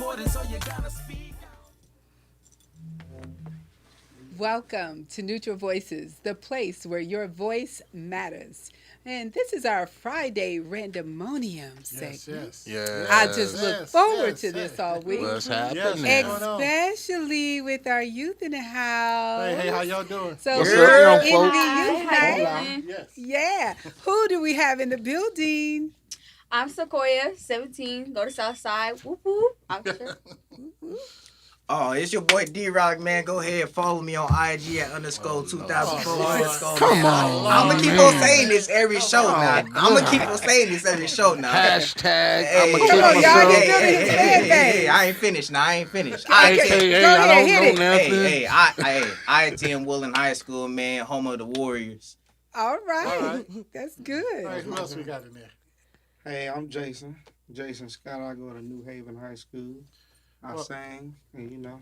important, so you gotta speak. Welcome to Neutral Voices, the place where your voice matters. And this is our Friday Randomonium segment. I just look forward to this all week. What's Yes, happening? what's going on? Especially with our youth in the house. Hey, how y'all doing? So What's we're up, young in folks? the youth night. Yes. Yeah. Who do we have in the building? I'm Sequoia, 17, go to Southside. Whoop whoop. I'm sure. Oh, it's your boy D-Rock, man. Go ahead, follow me on IG at _2004_. Come on, I'm gonna keep on saying this every show now. I'm gonna keep on saying this every show now. Hashtag. Hey, I'ma come keep on, y'all, myself. get building his fan base. I ain't finished now. I ain't finished. Okay, I, okay. Hey, Go I ahead, hit don't it. know nothing. I attend Woodland High School, man, home of the Warriors. All right. All right. That's good. All right, who else we got in there? Hey, I'm Jason. Jason Scott. I go to New Haven High School. I Well- sing, and you know.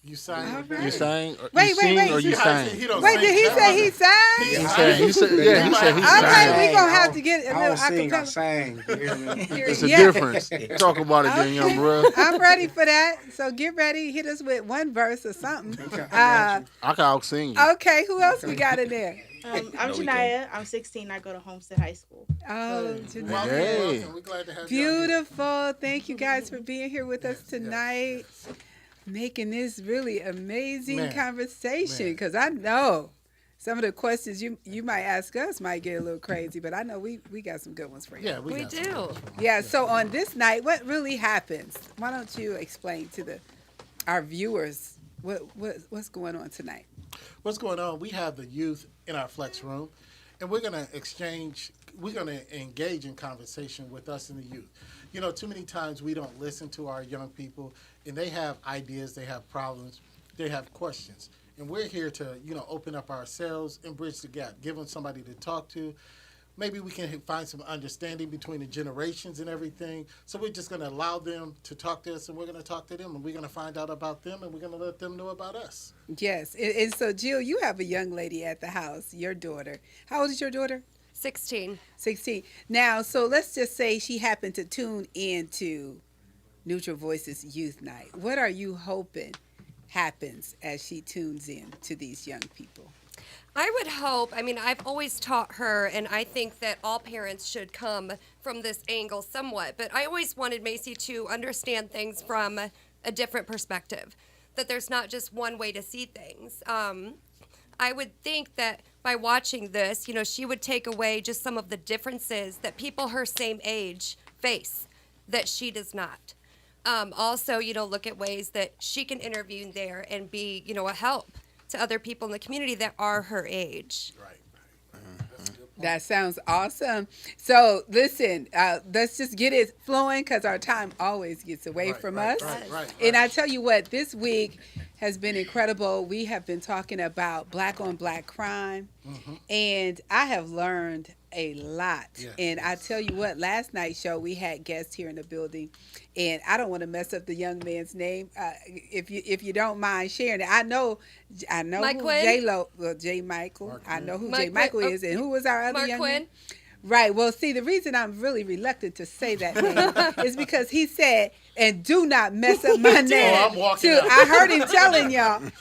You sang. All right. You sang? Wait, you sing wait. or you He sang? don't Wait, sing. did he That say he wasn't- sang? He sang. He said, yeah, he said he All right, sang. we gonna have to get a I little don't sing, I acapella. sang. You hear me? It's a Yeah. difference. Talk about it then, young bro. I'm ready for that. So get ready. Hit us with one verse or something. Okay, I got you. I can out sing you. Okay, who else we got in there? I'm No, we Janaya. I'm 16. I go to Homestead High School. Oh, Welcome, Janelle. Hey. welcome. We're glad to have you. out here. Beautiful. Thank you guys for being here with us tonight. Making this really amazing Man. conversation Man. because I know some of the questions you might ask us might get a little crazy, but I know we got some good ones for you. Yeah, we got do. Yeah, so on this night, what really happens? Why don't you explain to our viewers what's going on tonight? What's going on? We have the youth in our flex room, and we're going to engage in conversation with us and the youth. You know, too many times we don't listen to our young people, and they have ideas, they have problems, they have questions. And we're here to, open up ourselves and bridge the gap, give them somebody to talk to. Maybe we can find some understanding between the generations and everything. So we're just going to allow them to talk to us, and we're going to talk to them, and we're going to find out about them, and we're going to let them know about us. Yes, and so Jill, you have a young lady at the house, your daughter. How old is your daughter? 16. 16. Now, so let's just say she happened to tune into Neutral Voices Youth Night. What are you hoping happens as she tunes in to these young people? I would hope, I've always taught her, and I think that all parents should come from this angle somewhat, but I always wanted Macy to understand things from a different perspective, that there's not just one way to see things. I would think that by watching this, she would take away just some of the differences that people her same age face that she does not. Also, look at ways that she can intervene there and be, a help to other people in the community that are her age. Right. That sounds awesome. So listen, let's just get it flowing because our time always gets away from us. Right. And I tell you what, this week has been incredible. We have been talking about black on black crime, and I have learned a lot. Yes, And I tell you what, last night's show we had guests here in the building, and I don't want to mess up the young man's name. If you don't mind sharing it, I know Mike who Quinn? J-Lo, J. Michael. Mark I know who Mike J. Michael Quinn. is, and who was our other Mark young Quinn. man? Right. Well, see, the reason I'm really reluctant to say that name is because he said, and do not mess up my name. I'm walking too. out. I heard him telling y'all. And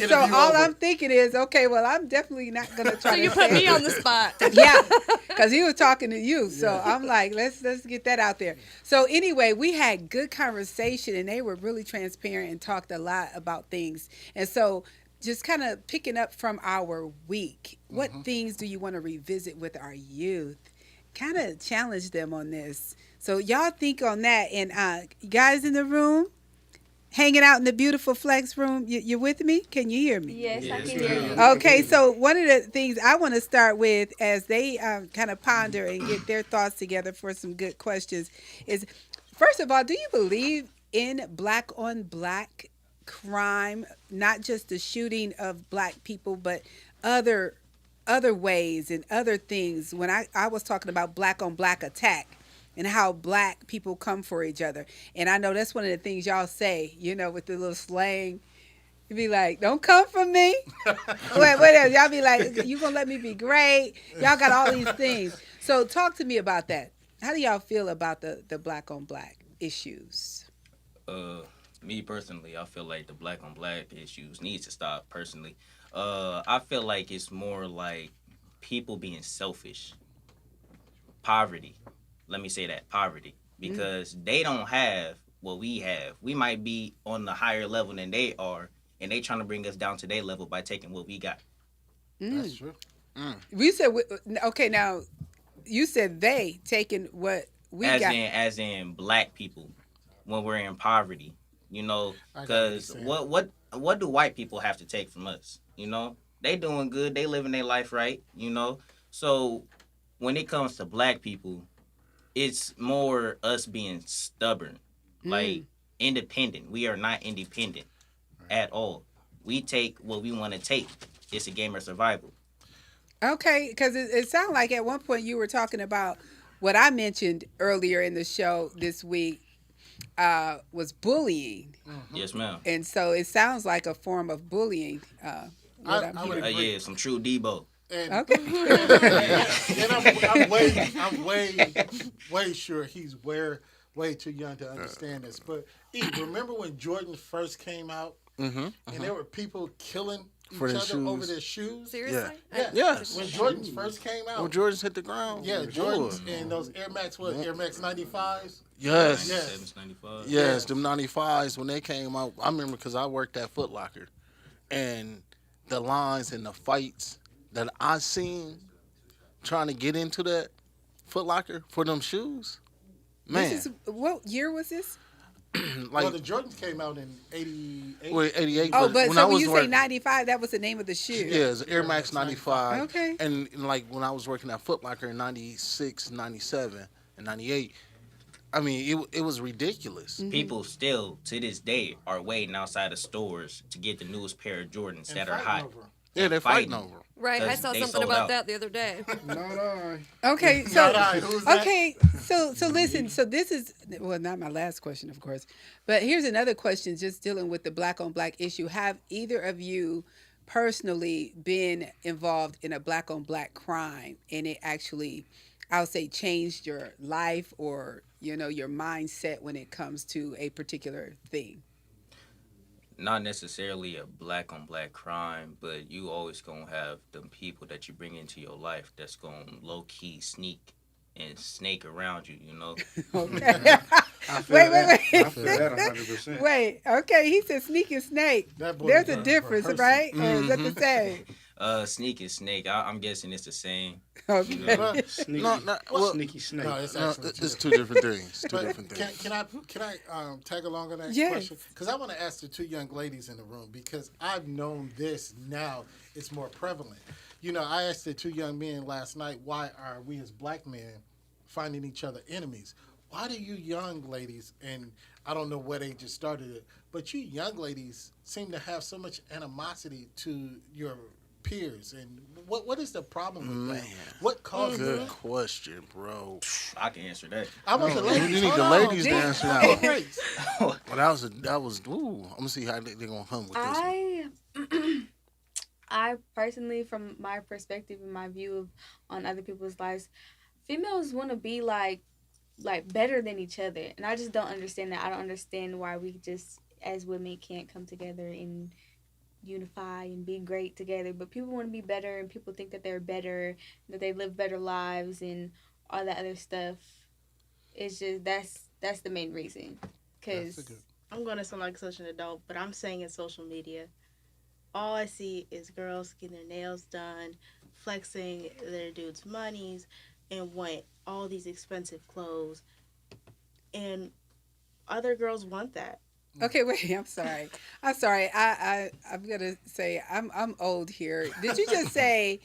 so Interview all over. I'm thinking is, okay, well, I'm definitely not going to try So to you put say me it. on the spot. Yeah, because he was talking to you. So I'm like, let's get that out there. So anyway, we had good conversation, and they were really transparent and talked a lot about things. And so just kind of picking up from our week, what things do you want to revisit with our youth? Kind of challenge them on this. So y'all think on that. And guys in the room, hanging out in the beautiful flex room, you with me? Can you hear me? Yes, I can hear you. Okay, so one of the things I want to start with as they kind of ponder and get their thoughts together for some good questions is, first of all, do you believe in black on black crime, not just the shooting of black people, but other ways and other things? When I was talking about black on black attack and how black people come for each other. And I know that's one of the things y'all say, with the little slang. You be like, don't come for me. What else? Y'all be like, you gonna let me be great? Y'all got all these things. So talk to me about that. How do y'all feel about the black on black issues? Me personally, I feel like the black on black issues needs to stop. Personally, I feel like it's more like people being selfish. Poverty. Let me say that poverty because they don't have what we have. We might be on the higher level than they are, and they trying to bring us down to their level by taking what we got. That's true. We said okay. Now you said they taking what we got. As in black people when we're in poverty, you know, I got what you're because saying. what do white people have to take from us? You know, they doing good, they living their life right, you know. So when it comes to black people, it's more us being stubborn, like independent. We are not independent at all. We take what we want to take. It's a game of survival. Okay, because it sounded like at one point you were talking about what I mentioned earlier in the show this week was bullying, Yes, ma'am. and so it sounds like a form of bullying. What I'm I would hearing. agree. Yeah, some true Debo. And, Okay. and I'm way sure he's way too young to understand this. But remember when Jordan first came out, and there were people killing For each their other over shoes. their shoes? Seriously? Yeah. Yes. When Jordans first came out. When Jordans hit the ground. Yeah, Lord. Jordans and those Air Max, Air Max 95s? Yes. Yes. 795. Yes, them 95s when they came out. I remember because I worked at Foot Locker, and the lines and the fights that I seen trying to get into that Foot Locker for them shoes, man. This is, what year was this? Well, like the Jordans came out in 88. well, 88. Oh, but when so I when was you say working, 95, that was the name of the shoe. yeah, it's Air Max 95. Okay. And like when I was working at Foot Locker in 96, 97, and 98, I mean, it was ridiculous. People still, to this day, are waiting outside of stores to get the newest pair of Jordans And that are fighting hot. over 'em. Yeah, they're fighting Fighting. over 'em. Right. I 'Cause saw they something sold about out. that the other day. Not I. Okay, so Not I. Who's that? okay, so listen. So this is well, not my last question, of course, but here's another question, just dealing with the black on black issue. Have either of you personally been involved in a black on black crime, and it actually, I'll say, changed your life or your mindset when it comes to a particular thing? Not necessarily a black on black crime, but you always gonna have them people that you bring into your life that's gonna low key sneak and snake around you, you know. Okay. I feel Wait, that. wait. I feel that 100%. Wait. Okay. He said sneak and snake. That boy There's was a a difference, person. right? Or is that the same? Sneak and snake. I'm guessing it's the same. Okay. You know? But, Sneaky, No, well, sneaky snake. no, it's No, actually it's two different things. Two But different things. can I tag along on that Yes. question? Because I want to ask the two young ladies in the room because I've known this now. It's more prevalent. I asked the two young men last night, why are we as black men finding each other enemies? Why do you young ladies, and I don't know what age it started it, but you young ladies seem to have so much animosity to your peers, and what is the problem with that? Man. What caused Good that? question, bro. I can answer that. I want the You ladies. need Hold the on. ladies to answer that one. Grace. Well, that was. Ooh, I'm gonna see how they're gonna hum with this one. I personally, from my perspective and my view on other people's lives, females want to be like better than each other, and I just don't understand that. I don't understand why we just as women can't come together and unify and be great together. But people want to be better, and people think that they're better, that they live better lives, and all that other stuff. It's just that's the main reason. That's a Cause good- I'm going to sound like such an adult, but I'm saying in social media, all I see is girls getting their nails done, flexing their dudes' monies, and want all these expensive clothes. And other girls want that. Okay, wait. I'm sorry. I'm gonna say I'm old here. Did you just say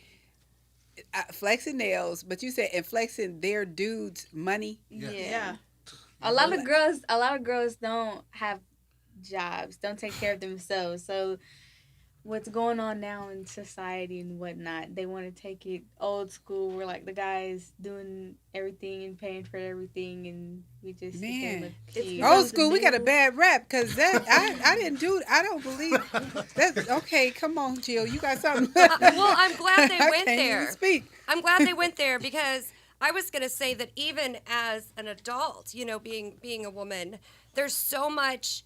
flexing nails? But you said and flexing their dudes' money. Yeah. A lot of girls don't have jobs, don't take care of themselves. So what's going on now in society and whatnot, they want to take it old school where like the guys doing everything and paying for everything, and we just sit there and Man. look It's cute. because- Old school, we got a bad rap because that I didn't do. I don't believe that. Okay, come on, Jill, you got something. Well, I'm glad they I went can't even there. Speak. I'm glad they went there because I was going to say that even as an adult, being a woman, there's so much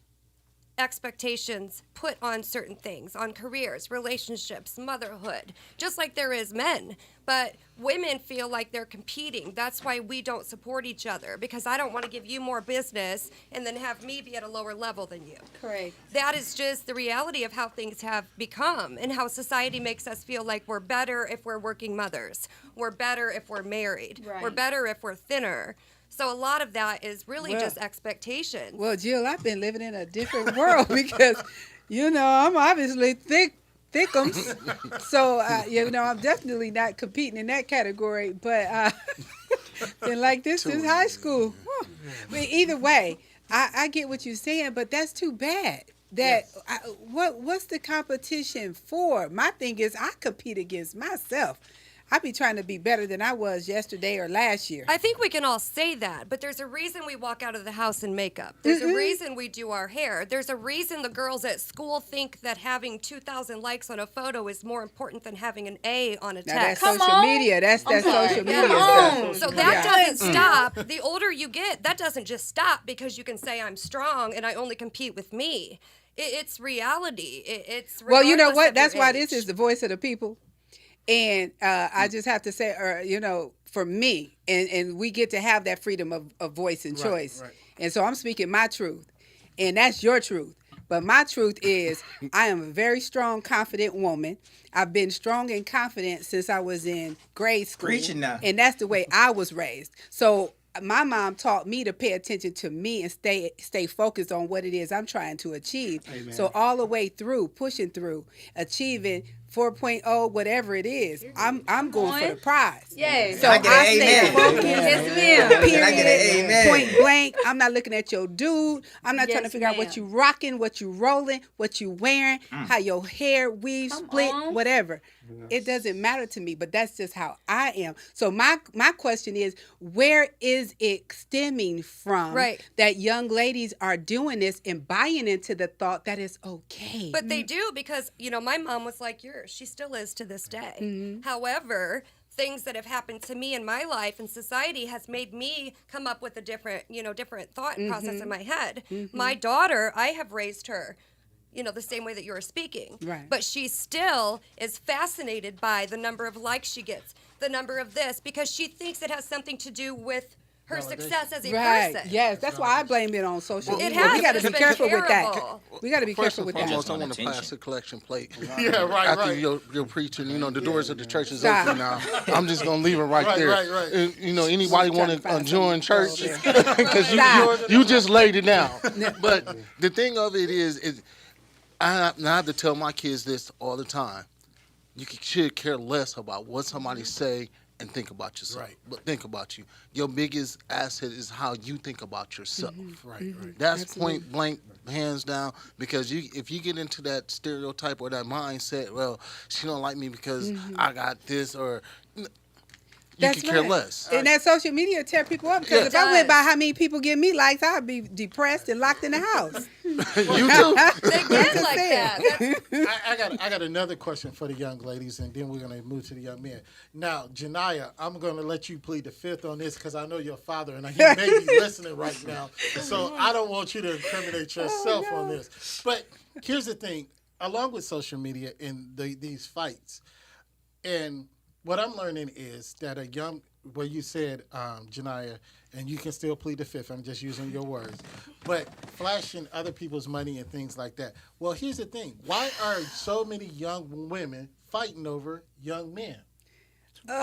expectations put on certain things, on careers, relationships, motherhood, just like there is men. But women feel like they're competing. That's why we don't support each other, because I don't want to give you more business and then have me be at a lower level than you. Correct. That is just the reality of how things have become and how society makes us feel like we're better if we're working mothers. We're better if we're married. Right. We're better if we're thinner. So a lot of that is really Well- just expectations. Well, Jill, I've been living in a different world because, I'm obviously thickums. So, I'm definitely not competing in that category. But then like this is high school. Whew. But either way, I get what you're saying, but that's too bad. What's the competition for? My thing is I compete against myself. I be trying to be better than I was yesterday or last year. I think we can all say that, but there's a reason we walk out of the house in makeup. There's a reason we do our hair. There's a reason the girls at school think that having 2,000 likes on a photo is more important than having an A on a Now that's text. social media. That's social media stuff. So that doesn't stop. The older you get, that doesn't just stop because you can say I'm strong and I only compete with me. It's reality. It's Well, you know regardless what? of That's your why age. this is the voice of the people. And I just have to say, for me, and we get to have that freedom of voice and choice. right. And so I'm speaking my truth. And that's your truth. But my truth is I am a very strong, confident woman. I've been strong and confident since I was in grade school. Preaching now. And that's the way I was raised. So my mom taught me to pay attention to me and stay focused on what it is I'm trying to achieve. Amen. So all the way through, pushing through, achieving 4.0, whatever it is, I'm going for the prize. Yes. So I get I an stay amen. focused. Yes, ma'am. Period. I get an amen. Point blank. I'm not looking at your dude. I'm not trying to Yes, figure out what ma'am. you rocking, what you rolling, what you wearing, how your hair weave, Come split, on. whatever. It doesn't matter to me, but that's just how I am. So my question is, where is it stemming from Right. that young ladies are doing this and buying into the thought that it's okay? But they do because, my mom was like yours. She still is to this day. However, things that have happened to me in my life and society has made me come up with a different thought process in my head. My daughter, I have raised her, the same way that you're speaking. Right. But she still is fascinated by the number of likes she gets, the number of this, because she thinks it has something to do with her success as a Right. person. Yes, that's why I blame it on social media. has. We got to It's be been careful with that. terrible. We got to be First careful and with that. foremost, I want want to attention. pass the collection plate. Yeah, right, After right. you're preaching, the doors of the church is Stop. open now. I'm just gonna leave it right, Right, there. right, right. And, anybody Trying want to to find join church? something. Because Stop. you just laid it down. But the thing of it is I have to tell my kids this all the time. You should care less about what somebody say and think about yourself. Right. But think about you. Your biggest asset is how you think about yourself. Right, right. That's Absolutely. point blank, hands down. Because if you get into that stereotype or that mindset, well, she don't like me because I got this, or you That's could care right. less. And that social media tear people up because Yeah. if I went by how many people give me likes, I'd be depressed and locked in the house. You too. They get like saying. that. That's I got another question for the young ladies, and then we're gonna move to the young men. Now, Janiyah, I'm gonna let you plead the fifth on this because I know your father, and he may be listening right now. So I don't want you to incriminate yourself on this. But here's the thing: along with social media and these fights, and what I'm learning is that well, you said, Janiyah, and you can still plead the fifth. I'm just using your words. But flashing other people's money and things like that. Well, here's the thing. Why are so many young women fighting over young men? There's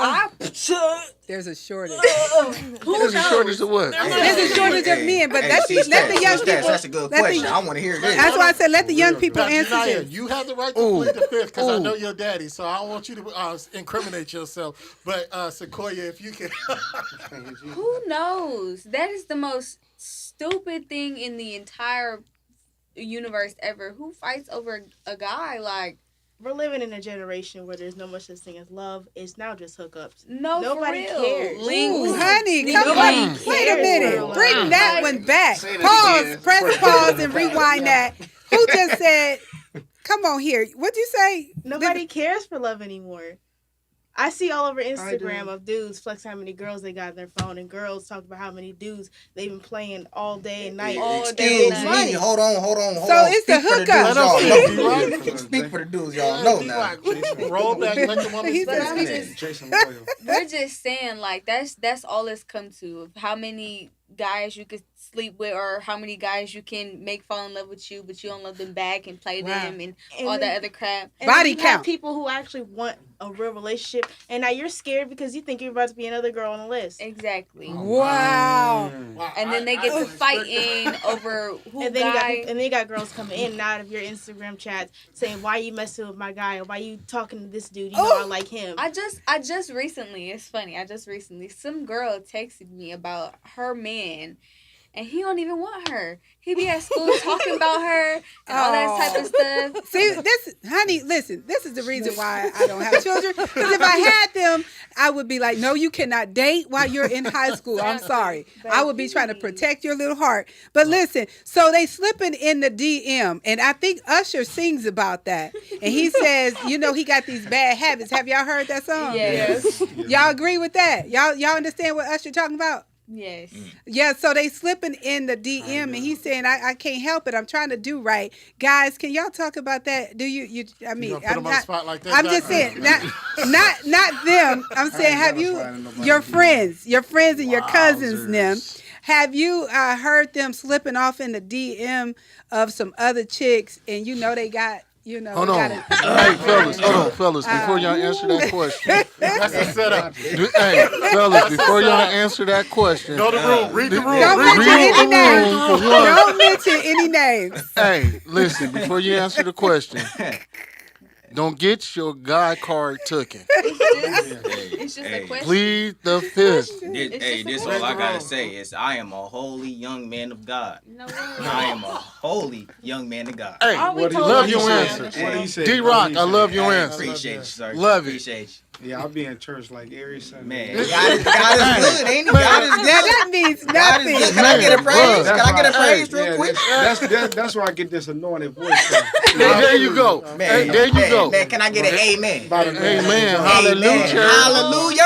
a shortage. There's a shortage of what? There's a shortage of men, but Hey, let the young people. That's a good let the- question. I want to hear this. That's why I said let the young people Now, answer Janiyah, this. you have the right to plead the fifth because I know your daddy, so I don't want you to incriminate yourself. But Sequoia, if you can. Who knows? That is the most stupid thing in the entire universe ever. Who fights over a guy? Like, We're living in a generation where there's no much such thing as love. It's now just hookups. no, Nobody for real. cares. Ooh, honey, come Nobody on. Wait a cares minute. for Bring love. that one back. Say that Pause. again. Press pause and rewind that. Who just said, come on here. What'd you say? Nobody cares for love anymore. I see all over I Instagram do. of dudes flex how many girls they got in their phone, and girls talk about how many dudes they've been playing all day and night. All and day getting and money. night. Hold on. So it's the Speak for hookup. dudes, y'all Let 'em know. speak, D-Rock. Speak for the dudes, y'all know now. Roll back, let the woman He speak. said I'm speak. just- Jason Loyal. We're just saying, like, that's all it's come to. Of how many guys you could sleep with, or how many guys you can make fall in love with you, but you don't love them back and play Wow. them and And all then- that other crap. And Body then you have count. people who actually want a real relationship, and now you're scared because you think you're about to be another girl on the list. Exactly. Wow. Wow, And then they get to didn't expect fighting over who And then guy. you got girls coming in and out of your Instagram chats saying, "Why you messing with my guy? Or why you talking to this dude? You know I like him." I just recently, it's funny, some girl texted me about her man, and he don't even want her. He be at school talking about her and all that type of stuff. See, honey, listen, this is the reason why I don't have children. Because if I had them, I would be like, no, you cannot date while you're in high school. I'm sorry. I would be trying to protect your little heart. But listen, so they slipping in the DM, and I think Usher sings about that. And he says, you know, he got these bad habits. Have y'all heard that song? Yes. Y'all agree with that? Y'all understand what Usher talking about? Yes. Yeah, so they slipping in the DM, and he's saying, I can't help it. I'm trying to do right. Guys, can y'all talk about that? Do you I mean, You gonna put I'm them on the not, spot like that, I'm Doc? just saying, not them. I'm saying, have you, your friends and your cousins, them, have you heard them slipping off in the DM of some other chicks, and you know they got, you know, Hold they on. got Hey, fellas, before y'all answer that question. That's a setup. Hey, fellas, before y'all answer that question. Go to the room. Read the room. Don't Read mention any the names. room for one. Don't mention any names. Hey, listen, before you answer the question, don't get your guy card taken. It's just a question. Plead the fifth. Hey, this all I gotta say is I am a holy young man of God. No way. I am a holy young man of God. Hey, Are we What he- told love what your he said. answer. What he said. D-Rock, I love your Hey, answer. appreciate you, sir. Love it. Appreciate Yeah, I'll be in church like every Sunday. you. Man, God is good, ain't he? God is Now good. that means God is nothing. good. Can I get a Man, praise? bruh. Can I get a Hey, praise real yeah, quick? That's where I get this anointed voice from. There you go. Man, Hey, there you go. Man, can I get an amen? By the Amen. Amen. Hallelujah. Hallelujah.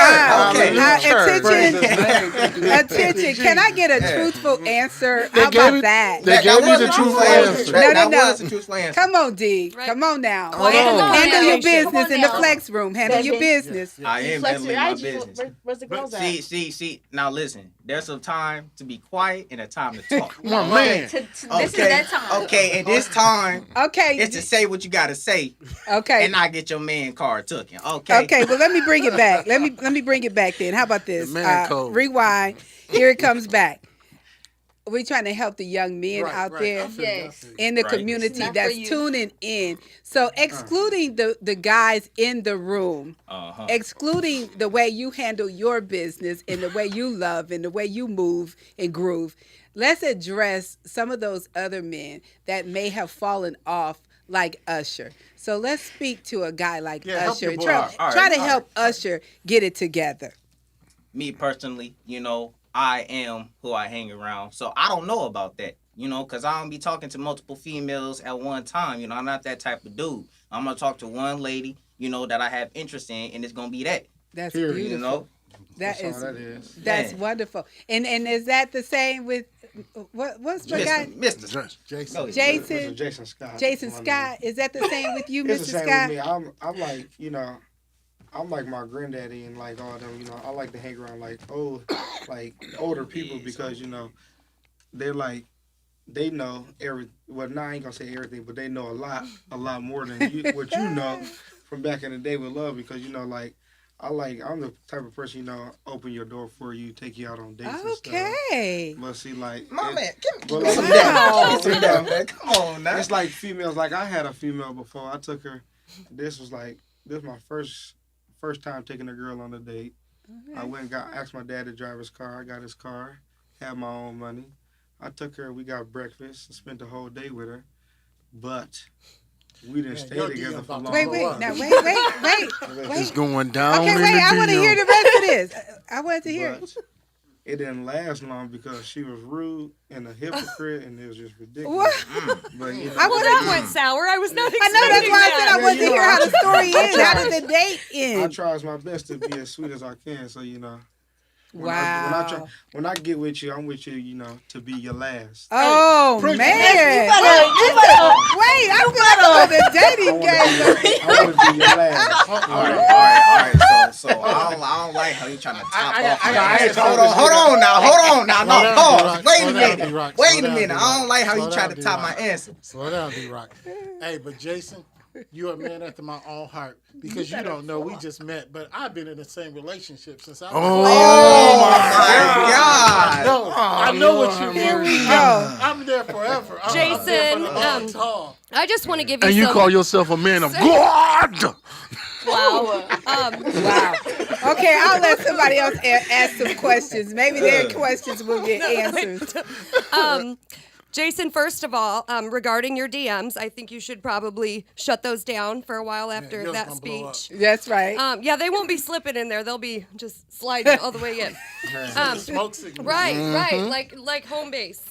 Okay. Hallelujah. Attention. Can I get a truthful answer? They How gave about it- that? They gave you the truthful answer. No, That no. was the truthful answer. Come on, D. Right. Come on now. Hold on. Handle your Come on business in the now. flex room. Handle your business. I am Flex handling your my IG. business. Where's the girls at? See. Now listen, there's a time to be quiet and a time to talk. My man. This is that time. Okay, and this time Okay. is to say what you gotta say Okay. and not get your man card taken. Okay. Okay, well let me bring it back. Let me bring it back then. How about this? The man code. Rewind. Here it comes back. We're trying to help the young men out Right. there I feel you, I Yes. feel you. in the Right. community It's not that's for you. tuning in. So excluding the guys in the room, Uh-huh. excluding the way you handle your business and the way you love and the way you move and groove, let's address some of those other men that may have fallen off like Usher. So let's speak to a guy like Yeah, help Usher your and boy try, out. All try right, to all help Usher get it together. Me personally, you know, I am who I hang around. So I don't know about that, you know, because I don't be talking to multiple females at one time. You know, I'm not that type of dude. I'm going to talk to one lady, you know, that I have interest in, and it's going to be that, That's Period. beautiful. you know. That That's all is that is. that's Man. wonderful. And is that the same with what's my guy? Mr. Jason. Go ahead. Jason. Mr. Jason Scott. Jason My name. Scott. Is that the same with you, It's Mr. the same Scott? with me. I'm like, you know, I'm like my granddaddy and like all them, you know, I like to hang around like older people because, you know, they're like, they know well, now I ain't gonna say everything, but they know a lot more than what you know from back in the day with love because, you know, like, I'm the type of person, you know, open your door for you, take you out on dates and stuff. Okay. But see, like, My man, but give me like, some Wow. that. Give me some that, man. Come on now. it's like females. Like I had a female before. I took her. This was my first time taking a girl on a date. I went and asked my dad to drive his car. I got his car. Had my own money. I took her. We got breakfast. Spent the whole day with her. But we didn't Man, stay your together DM's for about to long. Wait, blow wait. up. Now wait. It's going down Okay, in wait. the I want to DM. hear the rest of this. I wanted to hear it. But it didn't last long because she was rude and a hypocrite, and it was just ridiculous. What? But you know, I was That went sour. I was not I expecting know that's why I said I that. wanted to hear how the story I ends. How tried. did the date I end? tries my best to be as sweet as I can. So you know, Wow. when I get with you, I'm with you. You know, to be your last. Oh Preach. man! You Wait, I feel like I'm on the dating game. I want to be your last. All right. So I don't like how you trying to top off. Hold on now. Slow No, down, pause. D-Rock. Wait a Slow down, minute. D-Rock. Wait Slow a down, minute. I D-Rock. don't like how you Slow trying down, to top my D-Rock. answer. Slow down, D-Rock. Hey, but Jason, you're a man after my own heart because you don't know we just met, but I've been in the same relationship since I was. Oh my God. I know what you Here mean. we go. I'm there forever. I'm there for Jason, the long haul. I just want to give you And you some. call yourself a man of God. Wow. Wow. Okay, I'll let somebody else ask some questions. Maybe their questions will get answers. Jason, first of all, regarding your DMs, I think you should probably shut those down for a while after yours that gonna blow up. speech. That's right. Yeah, they won't be slipping in there. They'll be just sliding all the way in. Smoke signal. Right, like home base.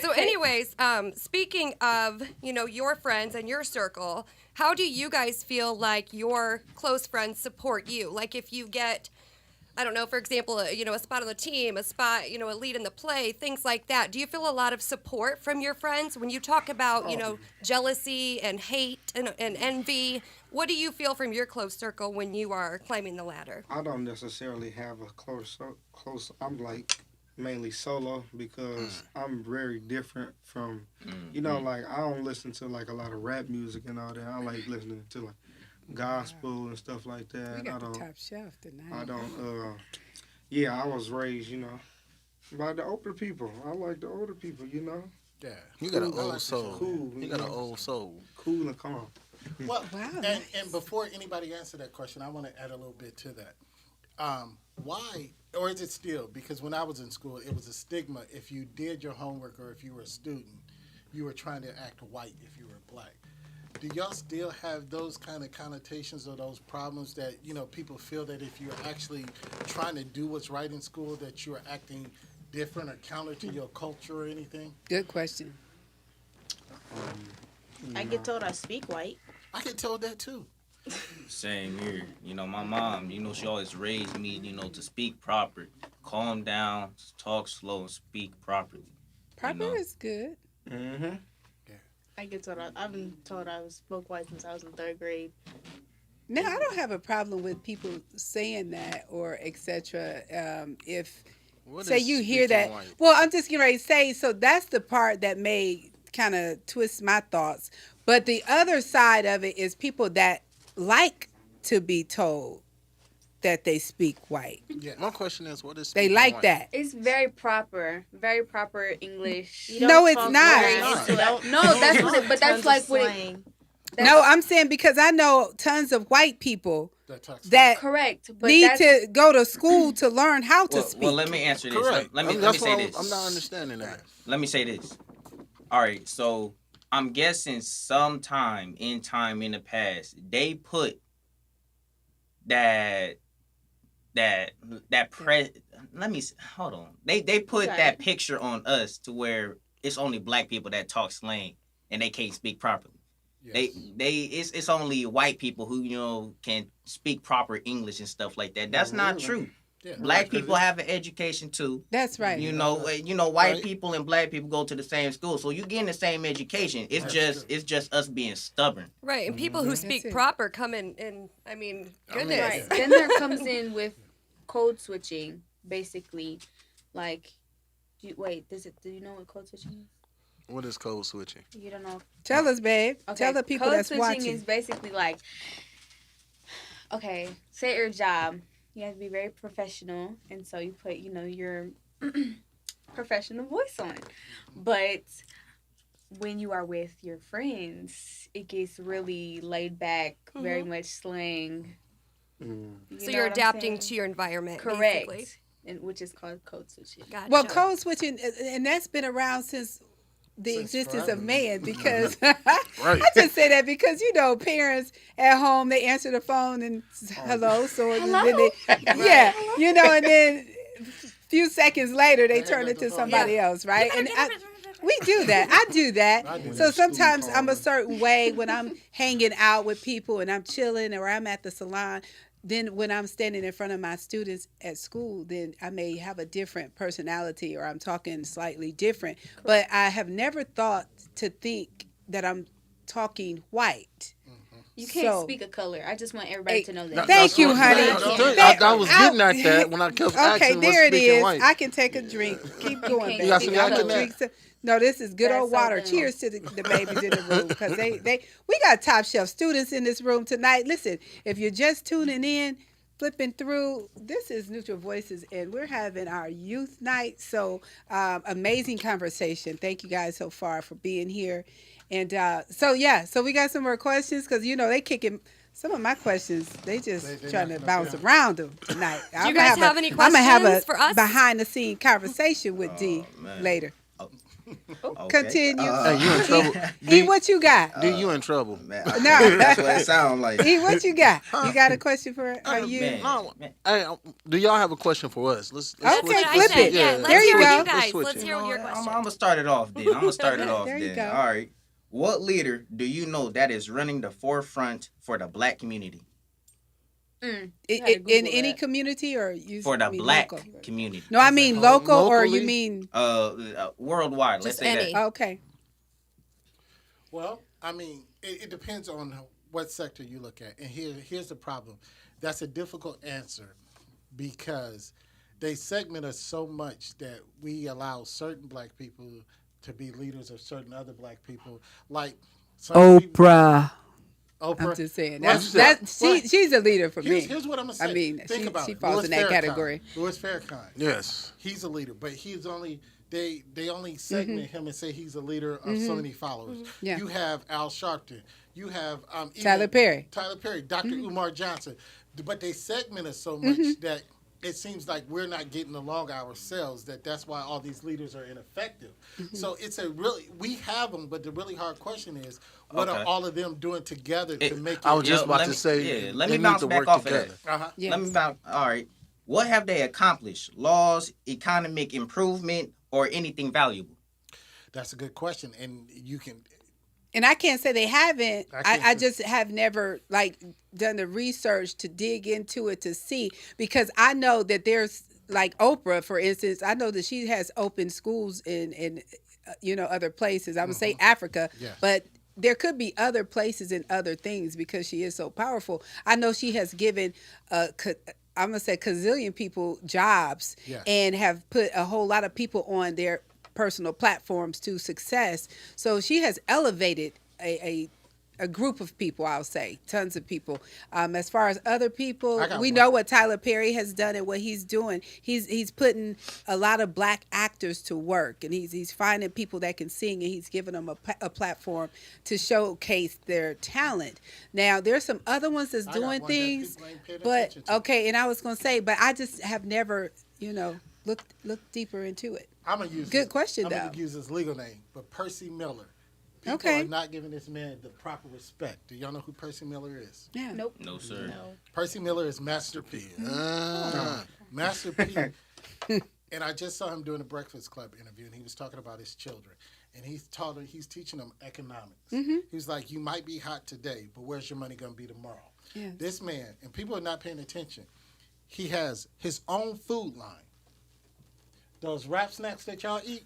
So, anyways, speaking of your friends and your circle, how do you guys feel like your close friends support you? Like if you get, I don't know, for example, a spot on the team, a spot, a lead in the play, things like that. Do you feel a lot of support from your friends when you talk about, jealousy and hate and envy? What do you feel from your close circle when you are climbing the ladder? I don't necessarily have a close. I'm like mainly solo because I'm very different from, like I don't listen to like a lot of rap music and all that. I like listening to like gospel and stuff like that. We got I the don't. top shelf tonight. I don't. Yeah, I was raised, by the older people. I like the older people, Yeah. You got an Cool. old soul. Cool. You got an old soul. Cool and calm. Well, Wow, and, nice. and before anybody answer that question, I want to add a little bit to that. Why, or is it still? Because when I was in school, it was a stigma. If you did your homework or if you were a student, you were trying to act white if you were black. Do y'all still have those kind of connotations or those problems that, people feel that if you're actually trying to do what's right in school, that you're acting different or counter to your culture or anything? Good question. I get told I speak white. I get told that too. Same here. My mom, she always raised me, to speak proper, calm down, talk slow, and speak properly. Proper is good. Mm-hmm. I get told I've been told I spoke white since I was in 3rd grade. Now, I don't have a problem with people saying that or etc. If What say is you hear speaking that. white? Well, I'm just getting ready to say, so that's the part that may kind of twist my thoughts. But the other side of it is people that like to be told that they speak white. Yeah. My question is, what is They speaking like white? that. It's very proper English. You don't No, it's talk not. very No, it's into not. it. No, that's what it, but that's Tons like of what it, slang. No, I'm saying because I know tons of white people That talks that correct. But need that's, to go to school to learn how to speak. Well, let me answer this. Correct. Let me That's say why this. I'm not understanding that. Let me say this. All right, so I'm guessing sometime in the past, they put let me hold on. They put Right. that picture on us to where it's only black people that talk slang and they can't speak properly. Yes. It's only white people who can speak proper English and stuff like that. That's not true. Yeah. Black people have an education too. That's right. White Right. people and black people go to the same school, so you getting the same education. It's That's just us being stubborn. Right, and people who speak it. proper come in, and I mean, goodness. right. Then there comes in with code switching, basically. Like, do you know what code switching is? What is code switching? You don't know. Tell us, babe. Okay. Tell the people code that's switching watching. is basically like, okay, say at your job, you have to be very professional, and so you put, your professional voice on. But when you are with your friends, it gets really laid back, very much slang. Mm. You So know you're what I'm adapting saying? to your environment, Correct, basically. and which is called code switching. Gotcha. Well, code switching, and that's been around since the Since existence forever. of man. Because Right. I just say that because parents at home they answer the phone and hello, so and then they, yeah, and then few seconds later they They turn let into the- somebody else, right? And we do that. I do that. I do So that. sometimes School I'm a calling. certain way when I'm hanging out with people and I'm chilling or I'm at the salon. Then when I'm standing in front of my students at school, then I may have a different personality or I'm talking slightly different. But I have never thought to think that I'm talking white. You can't So- speak a color. I just want everybody to know that. Thank you, honey. I was getting at that when I kept Okay, asking what's there it speaking is. white. I can take a drink. Keep going, You baby. got some yak I'm in gonna that? drink some. No, this is good That's old water. so Cheers to the babies in the room because we got top shelf students in this room tonight. Listen, if you're just tuning in, flipping through, this is Neutral Voices, and we're having our youth night. So amazing conversation. Thank you guys so far for being here. And so we got some more questions because they kicking. Some of my questions, they just They trying to knocking bounce us down. around them tonight. Do you guys have any I'm gonna have a questions for us? behind the scene conversation with D man. later. Okay. Continue. Hey, you in trouble? E, what you got? D, you in trouble? Man, No. that's what it sounds like. E, what you got? You got a question for you? Man. No. Man. Hey, do y'all have a question for us? Let's Okay, switch I flip said, it. yeah, Yeah, let's There you hear go. you guys. Let's switch Let's it. hear your I'm question. gonna start it off then. I'm gonna start it off There you then. go. All right. What leader do you know that is running the forefront for the black community? In gotta Google any that. community or you For the mean black local? community. No, I mean local or Locally? you mean Worldwide. Just Let's say any. that. okay. Well, I mean, it depends on what sector you look at. And here's the problem. That's a difficult answer because they segment us so much that we allow certain black people to be leaders of certain other black people. Like some people- Oprah. Oprah. I'm just saying Well, she's a leader for me. Here's what I'm gonna say. I mean, Think she- about she it. falls Louis in that Farrakhan. category. Louis Farrakhan. Yes. He's a leader, but he's only they only segment him and say he's a leader of so many followers. Yeah. You have Al Sharpton. You have even Tyler Perry. Tyler Perry, Dr. Umar Johnson. But they segment us so much that it seems like we're not getting along ourselves. That's why all these leaders are ineffective. So it's we have them, but the really hard question is, what Okay. are all of them doing together to make it? I was just Yeah, about let to me- say, yeah, let they me need bounce to back work off of together. that. Uh-huh. Yes. Let me bounce. All right. What have they accomplished? Laws, economic improvement, or anything valuable? That's a good question, and you can. And I can't say they haven't. I can't I say- just have never done the research to dig into it to see because I know that there's like Oprah, for instance. I know that she has open schools in other places. I would say Africa, Yes. but there could be other places and other things because she is so powerful. I know she has given I'm gonna say gazillion people jobs Yes. and have put a whole lot of people on their personal platforms to success. So she has elevated a group of people, I'll say, tons of people. As far as other people, I got we one. know what Tyler Perry has done and what he's doing. He's putting a lot of black actors to work, and he's finding people that can sing, and he's giving them a platform to showcase their talent. Now, there's some other ones that's I got doing one that things, people ain't paying but attention to. okay. And I was gonna say, but I just have never, looked deeper into it. I'm gonna use Good this- question, I'm gonna though. use his legal name, but Percy Miller. People Okay. are not giving this man the proper respect. Do y'all know who Percy Miller is? Yeah. Nope. No, sir. Percy Miller is Master P. Ah. Master P. And I just saw him doing a Breakfast Club interview, and he was talking about his children, and he's teaching them economics. He was like, "You might be hot today, but where's your money gonna be tomorrow?" Yeah. This man, and people are not paying attention. He has his own food line. Those wrap snacks that y'all eat,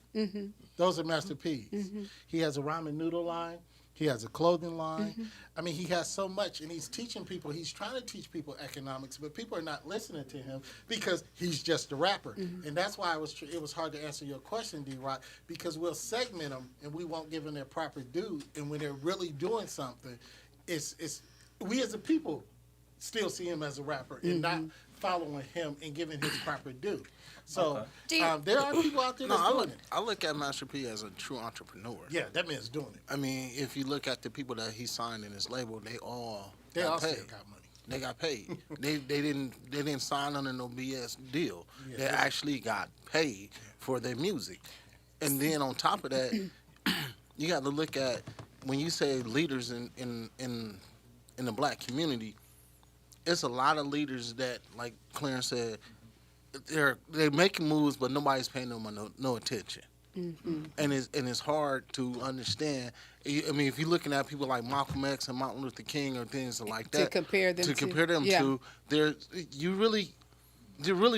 those are Master P's. He has a ramen noodle line. He has a clothing line. I mean, he has so much, and he's teaching people. He's trying to teach people economics, but people are not listening to him because he's just a rapper. And that's why it was hard to answer your question, D-Rock, because we'll segment them and we won't give them their proper due. And when they're really doing something, it's we as a people still see him as a rapper and not following him and giving his proper due. So Do you- there are people out there No, that's doing it. I look at Master P as a true entrepreneur. Yeah, that man's doing it. I mean, if you look at the people that he signed in his label, they all They got also paid. got money. They got paid. they didn't sign under no BS deal. Yeah. They actually got paid for their music. And then on top of that, you got to look at when you say leaders in the black community. It's a lot of leaders that, like Clarence said, they're making moves, but nobody's paying them no attention. Mm-hmm. And it's hard to understand. I mean, if you're looking at people like Malcolm X and Martin Luther King or things like that, To compare them to, yeah.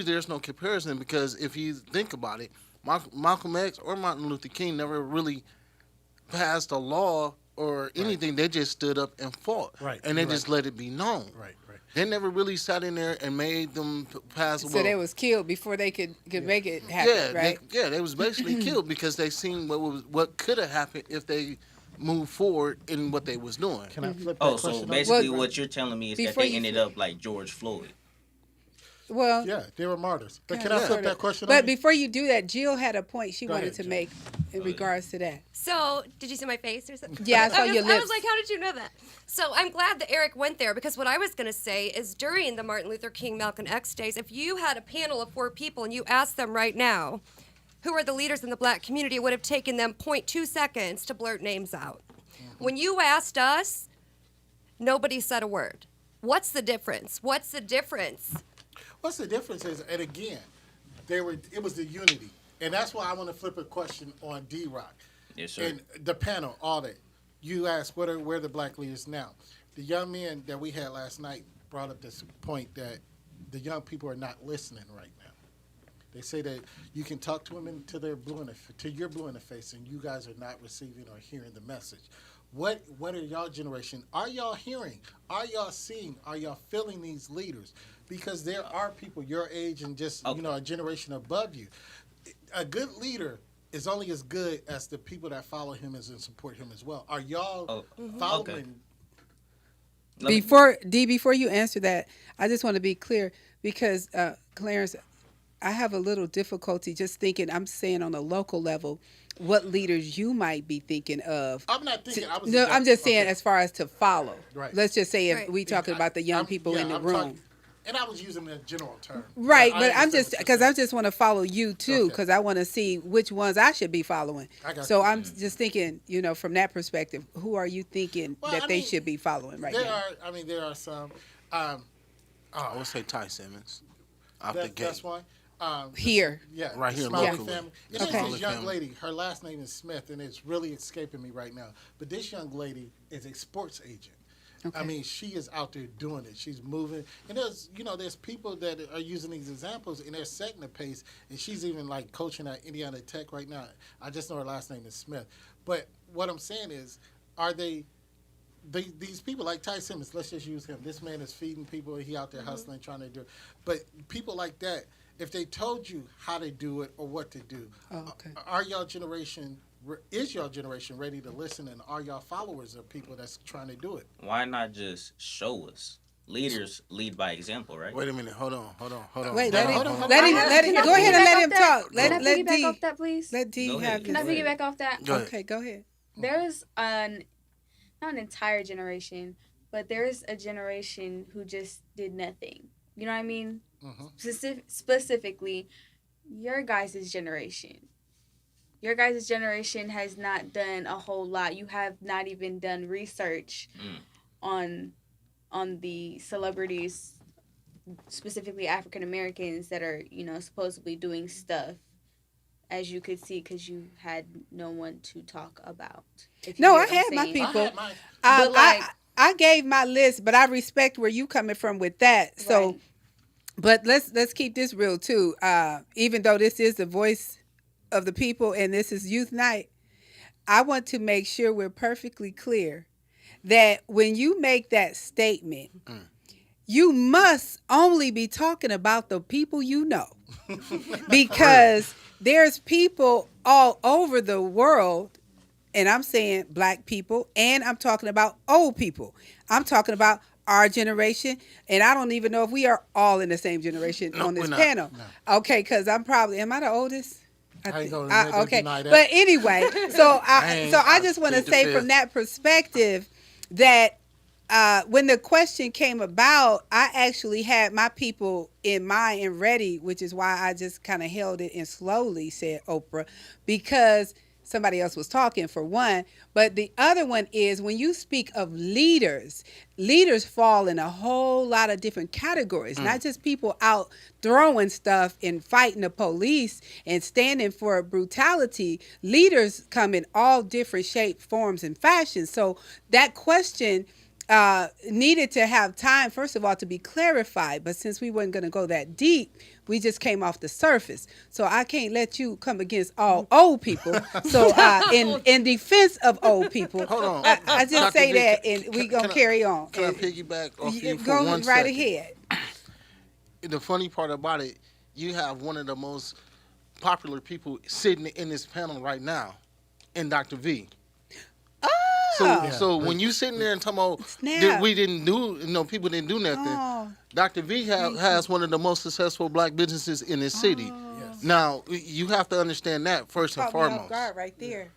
there's no comparison, because if you think about it, Malcolm X or Martin Luther King never really passed a law or anything. They just stood up and fought, Right. and they You're just right. let it be known. Right. They never really sat in there and made them pass. So they was killed before they could make it happen, right? They was basically killed because they seen what could have happened if they moved forward in what they was doing. Can I flip that Oh, so question? basically Well, what you're telling me is that before they you ended flip- up like George Floyd. Well, Yeah, they were martyrs. But can yeah, I flip sorta. that question? But on you? before you do that, Jill had a point she Go wanted ahead, to Jill. make in regards to that. So, did you see my face or something? Yeah, I saw your I lips. was like, how did you know that? So, I'm glad that Eric went there, because what I was going to say is during the Martin Luther King, Malcolm X days, if you had a panel of 4 people and you asked them right now, who are the leaders in the black community, it would have taken them 0.2 seconds to blurt names out. When you asked us, nobody said a word. What's the difference? What's the difference? What's the difference is, and again, it was the unity. And that's why I want to flip a question on D-Rock. Yes, sir. And the panel, all that. You asked, where are the black leaders now? The young men that we had last night brought up this point that the young people are not listening right now. They say that you can talk to them until they're you're blue in the face, and you guys are not receiving or hearing the message. What are y'all generation? Are y'all hearing? Are y'all seeing? Are y'all feeling these leaders? Because there are people your age and just a generation above you. A good leader is only as good as the people that follow him and support him as well. Are y'all following? Before you answer that, I just want to be clear, because Clarence, I have a little difficulty just thinking. I'm saying on a local level, what leaders you might be thinking of. I'm not thinking. I'm just saying as far as to follow. Right. Let's just say if Right. we talking about the young people in the room. And I was using a general term. Right, I but I'm understand just what you're because saying. I just want to follow you too, Okay. because I want to see which ones I should be following. I got So you. I'm just thinking, from that perspective, who are you thinking Well, that I they mean, should be following right there now? there are some. I would say Ty Simmons out the gate. That's one. Here. Yeah, Right here the Smalley locally. family. It The is Smalley this young family. lady. Her last name is Smith, and it's really escaping me right now. But this young lady is a sports agent. Okay. I mean, she is out there doing it. She's moving, and there's people that are using these examples, and they're setting the pace. And she's even like coaching at Indiana Tech right now. I just know her last name is Smith. But what I'm saying is, are these people like Ty Simmons? Let's just use him. This man is feeding people. He out there hustling, trying to do it. But people like that, if they told you how to do it or what to do, okay. is your generation ready to listen, and are y'all followers of people that's trying to do it? Why not just show us? Leaders lead by example, right? Wait a minute. Hold on. Wait, Hold let on, him, hold on. let him, let him, Can I go ahead and piggyback let off him that? talk. Can I Let piggyback D, off that, please? let D Go have ahead. Can I his- piggyback off that? Go ahead. Okay, go ahead. There's not an entire generation, but there's a generation who just did nothing. You know what I mean? Specifically, your guys' generation. Your guys' generation has not done a whole lot. You have not even done research on the celebrities, specifically African Americans, that are supposedly doing stuff. As you could see, because you had no one to talk about. If you No, get I what I'm had my saying. people. I had mine. But, like- I gave my list, but I respect where you coming from with that. So, Right. but let's keep this real too. Even though this is the voice of the people and this is Youth Night, I want to make sure we're perfectly clear that when you make that statement, you must only be talking about the people you know. Because there's people all over the world, and I'm saying black people, and I'm talking about old people. I'm talking about our generation, and I don't even know if we are all in the same generation on this we're not. panel. Okay, because am I the oldest? I ain't gonna admit to Okay, deny that. but anyway, so I just want to plead the say fifth. from that perspective that when the question came about, I actually had my people in mind and ready, which is why I just kind of held it and slowly said Oprah, because somebody else was talking for one. But the other one is when you speak of leaders, leaders fall in a whole lot of different categories, not just people out throwing stuff and fighting the police and standing for brutality. Leaders come in all different shapes, forms, and fashions. So that question needed to have time, first of all, to be clarified. But since we weren't going to go that deep, we just came off the surface. So I can't let you come against all old people. So in defense of old people, Hold on. I just Dr. say V, that, and we going to carry on. Can I And piggyback off you for go one right second? ahead. The funny part about it, you have one of the most popular people sitting in this panel right now, in Dr. V. So when you sitting there and talking about Snap. that we didn't do, people didn't do nothing. Oh. Dr. V has one of the most successful black businesses in this city. Yes. Now you have to understand that first and Caught me off foremost. guard right there.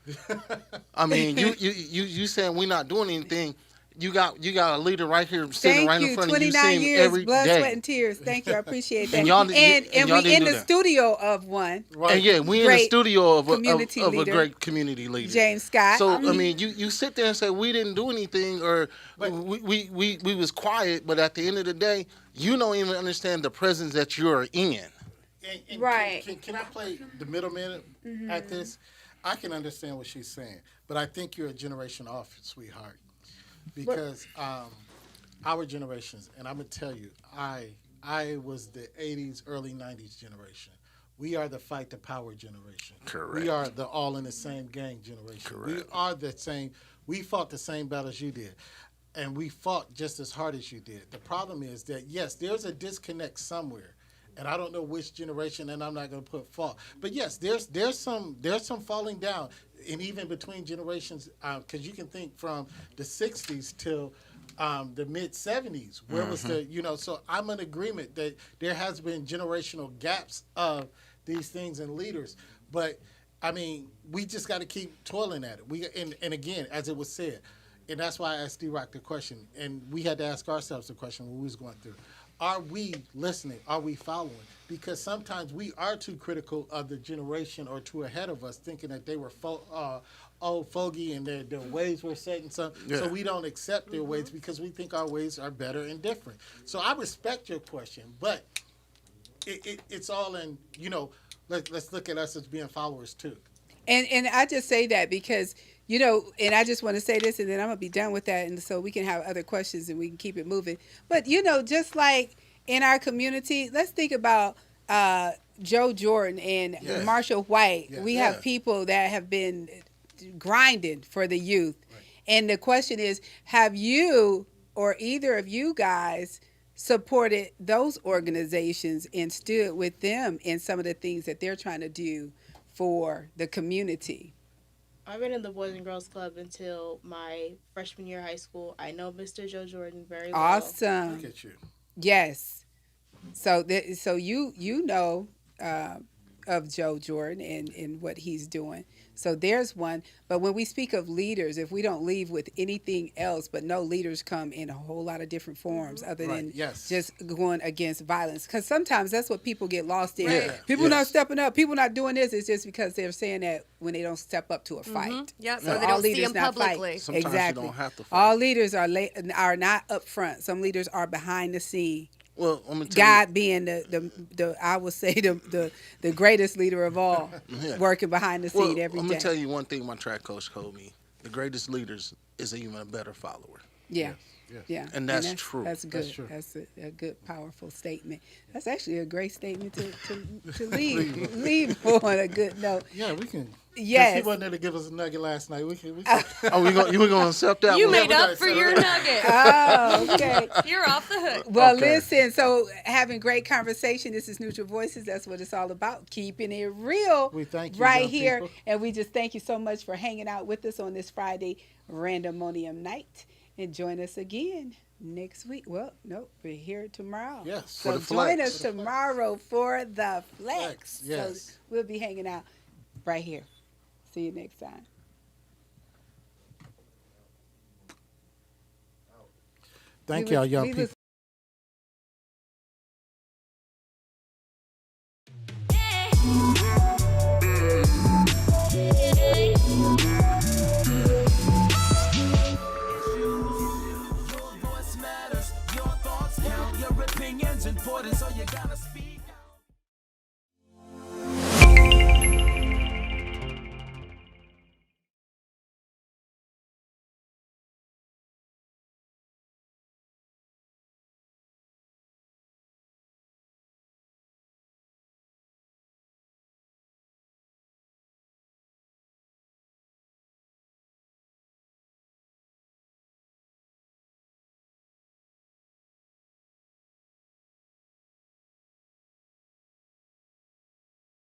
I mean, you saying we're not doing anything. You got a leader right here sitting Thank right you. in front of you, 29 seeing years, every blood, day. sweat, and tears. Thank you. I appreciate that. And y'all- and y'all we didn't in do the that. studio of one. Right. And yeah, we in the Great studio of a community a leader. great community leader. James Scott. So I mean, you sit there and say we didn't do anything, or But- we was quiet, but at the end of the day, you don't even understand the presence that you're in. And Right. Can I play the middleman at this? I can understand what she's saying, but I think you're a generation off, sweetheart. Because our generations, and I'm gonna tell you, I was the '80s, early '90s generation. We are the fight the power generation. Correct. We are the all in the same gang generation. We Correct. are the same. We fought the same battles you did, and we fought just as hard as you did. The problem is that yes, there's a disconnect somewhere. And I don't know which generation, and I'm not going to put fault. But yes, there's some falling down, and even between generations, because you can think from the '60s till the mid '70s, where was the So I'm in agreement that there has been generational gaps of these things and leaders, but I mean we just got to keep toiling at it. And again, as it was said, and that's why I asked D-Rock the question, and we had to ask ourselves the question when we was going through. Are we listening? Are we following? Because sometimes we are too critical of the generation or too ahead of us, thinking that they were old fogey and their ways were set in some. Yeah. So we don't accept their ways because we think our ways are better and different. So I respect your question, but it's all in, let's look at us as being followers too. And I just say that because, and I just want to say this, and then I'm going to be done with that, and so we can have other questions and we can keep it moving. But, just like in our community, let's think about Joe Jordan and Yes. Marshall White. Yes. We Yeah. have people that have been grinding for the youth. Right. And the question is, have you or either of you guys supported those organizations and stood with them in some of the things that they're trying to do for the community? I've been in the Boys and Girls Club until my freshman year of high school. I know Mr. Joe Jordan very well. Awesome. Look at you. Yes. So you know of Joe Jordan and what he's doing. So there's one. But when we speak of leaders, if we don't leave with anything else, but no, leaders come in a whole lot of different forms other Right, than yes. just going against violence. Because sometimes that's what people get lost in. Right. People Yes. not stepping up. People not doing this. It's just because they're saying that when they don't step up to a fight. Yeah, so So they all don't see leaders them not fight. publicly. Sometimes you Exactly. don't have to fight. All leaders are not up front. Some leaders are behind the scene. Well, I'm gonna tell God being the I would say the greatest leader of all, Yeah. working behind the you. Well, scene every I'm day. gonna tell you one thing. My track coach told me: the greatest leaders is even a better follower. Yeah. Yes. Yeah, And that's true. That's good. That's true. That's a good, powerful statement. That's actually a great statement to leave on a good note. Yeah, we can. 'cause Yes. He wasn't there to give us a nugget last night. We can Oh, you were gonna accept that You one? made we up gotta for settle your it. nugget. Oh, okay. You're off the hook. Well, Okay. listen, so having great conversation. This is Neutral Voices. That's what it's all about. Keeping it real. We thank you, right young here. people. And we just thank you so much for hanging out with us on this Friday Randomonium night. And join us again next week. Well, no, we're here tomorrow. Yes. So For the join flex. us tomorrow for the flex. Flex, yes. So we'll be hanging out right here. See you next time. Thank We y'all, was- young we people. was